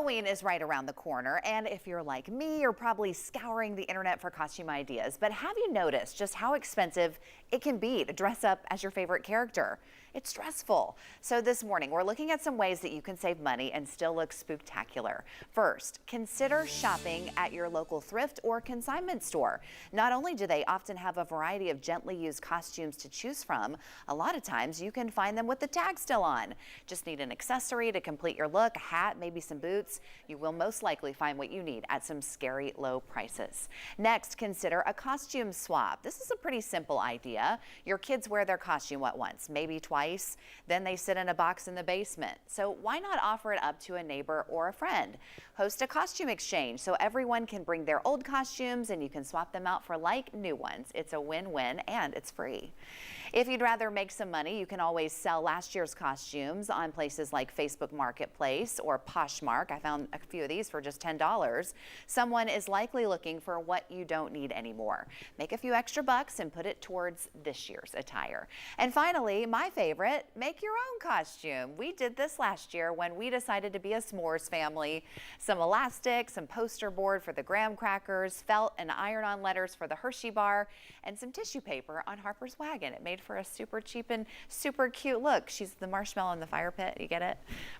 Halloween is right around the corner, and if you're like me, you're probably scouring the internet for costume ideas. But have you noticed just how expensive it can be to dress up as your favorite character? It's stressful. So this morning, we're looking at some ways that you can save money and still look spooktacular. First, consider shopping at your local thrift or consignment store. Not only do they often have a variety of gently used costumes to choose from, a lot of times you can find them with the tag still on. Just need an accessory to complete your look, a hat, maybe some boots. You will most likely find what you need at some scary low prices. Next, consider a costume swap. This is a pretty simple idea. Your kids wear their costume once, maybe twice, then they sit in a box in the basement. So why not offer it up to a neighbor or a friend? Host a costume exchange so everyone can bring their old costumes and you can swap them out for like new ones. It's a win-win and it's free. If you'd rather make some money, you can always sell last year's costumes on places like Facebook Marketplace or Poshmark. I found a few of these for just $10. Someone is likely looking for what you don't need anymore. Make a few extra bucks and put it towards this year's attire. And finally, my favorite, make your own costume. We did this last year when we decided to be a s'mores family. Some elastic, some poster board for the graham crackers, felt and iron-on letters for the Hershey bar, and some tissue paper on Harper's wagon. It made for a super cheap and super cute look. She's the marshmallow in the fire pit, you get it?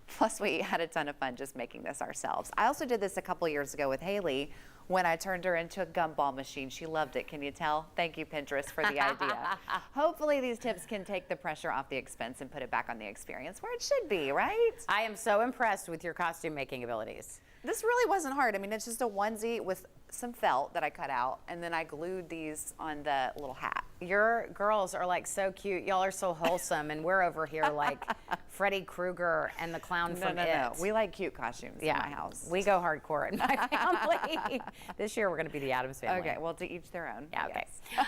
Plus we had a ton of fun just making this ourselves. I also did this a couple years ago with Haley when I turned her into a gumball machine. She loved it, can you tell? Thank you, Pinterest, for the idea. Hopefully these tips can take the pressure off the expense and put it back on the experience where it should be, right? I am so impressed with your costume making abilities. This really wasn't hard. I mean, it's just a onesie with some felt that I cut out, and then I glued these on the little hat. Your girls are like so cute. Y'all are so wholesome, and we're over here like Freddy Krueger and the clown from It. No. We like cute costumes in my house. We go hardcore in my family. This year we're going to be the Addams family. Okay, well, to each their own. Yeah, okay. Yes.